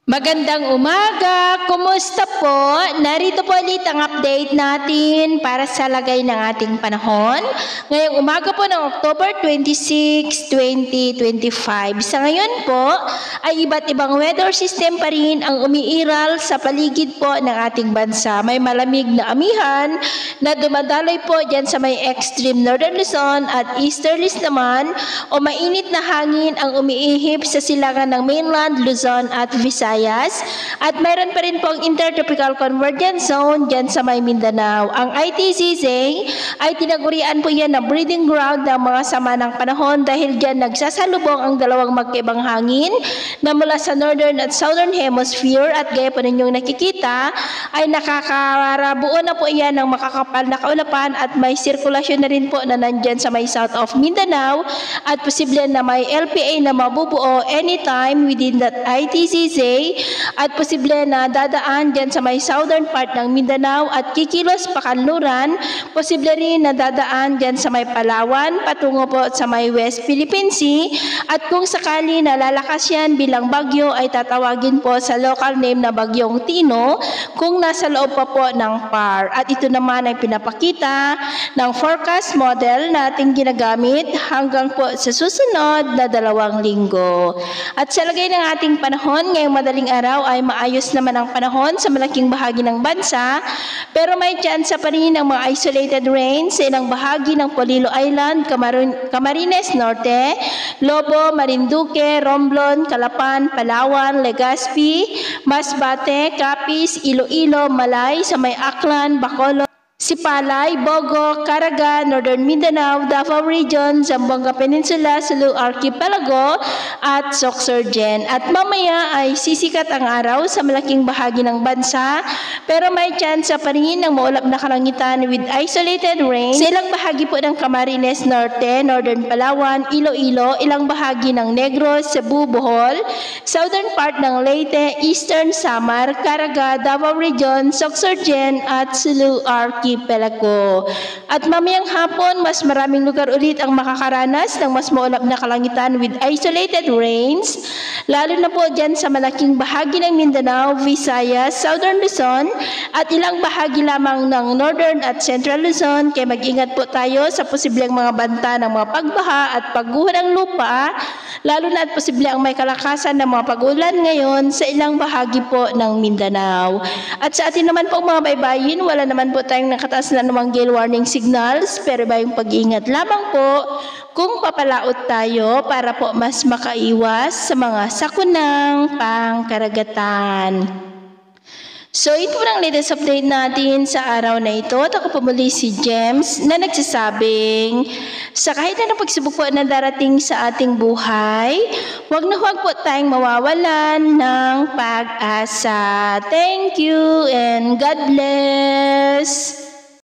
Magandang umaga! Kumusta po? Narito po ulit ang update natin para sa lagay ng ating panahon. Ngayong umaga po ng October 26, 2025. Sa ngayon po ay iba't ibang weather system pa rin ang umiiral sa paligid po ng ating bansa. May malamig na amihan na dumadaloy po dyan sa may extreme northern Luzon at easterlies naman o mainit na hangin ang umiihip sa silangan ng mainland Luzon at Visayas. At mayroon pa rin pong intertropical convergence zone dyan sa may Mindanao. Ang ITCZ ay tinagurian po yan na breeding ground ng mga sama ng panahon dahil dyan nagsasalubong ang dalawang magkaibang hangin na mula sa northern at southern hemisphere at gaya po ninyong nakikita ay nakakarabuo na po yan ng makakapal na kaulapan at may sirkulasyon na rin po na nandyan sa may south of Mindanao at posible na may LPA na mabubuo anytime within that ITCZ at posible na dadaan dyan sa may southern part ng Mindanao at kikilos pakanluran, posible rin na dadaan dyan sa may Palawan patungo po sa may West Philippine Sea at kung sakali na lalakas yan bilang bagyo ay tatawagin po sa local name na Bagyong Tino kung nasa loob pa po ng PAR. At ito naman ay pinapakita ng forecast model nating ginagamit hanggang po sa susunod na 2 linggo. At sa lagay ng ating panahon ngayong madaling araw ay maayos naman ang panahon sa malaking bahagi ng bansa pero may tsansa pa rin ng mga isolated rains sa ilang bahagi ng Polillo Island, Camarines Norte, Lobo, Marinduque, Romblon, Calapan, Palawan, Legazpi, Masbate, Capiz, Iloilo, Malay, sa may Aklan, Bacolod, Sipalay, Bogo, Caraga, Northern Mindanao, Davao Region, Zamboanga Peninsula, Sulu Archipelago, at Sorsogon. At mamaya ay sisikat ang araw sa malaking bahagi ng bansa, pero may tsansa pa rin ng maulap na kalangitan with isolated rain sa ilang bahagi po ng Camarines Norte, Northern Palawan, Iloilo, ilang bahagi ng Negros, Cebu, Bohol, southern part ng Leyte, Eastern Samar, Caraga, Davao Region, Sorsogon, at Sulu Archipelago. At mamayang hapon, mas maraming lugar ulit ang makakaranas ng mas maulap na kalangitan with isolated rains, lalo na po dyan sa malaking bahagi ng Mindanao, Visayas, Southern Luzon, at ilang bahagi lamang ng Northern at Central Luzon, kaya mag-ingat po tayo sa posibleng mga banta ng mga pagbaha at pagguho ng lupa, lalo na at posible ang may kalakasan ng mga pag-ulan ngayon sa ilang bahagi po ng Mindanao. At sa atin naman po mga baybayin, wala naman po tayong nakataas na namang gale warning signals, pero ba yung pag-iingat lamang po kung papalaot tayo para po mas makaiwas sa mga sakunang pangkaragatan. So ito po ang latest update natin sa araw na ito. At ako po muli si James na nagsasabing sa kahit na pagsubok po na darating sa ating buhay, huwag na huwag po tayong mawawalan ng pag-asa. Thank you and God bless!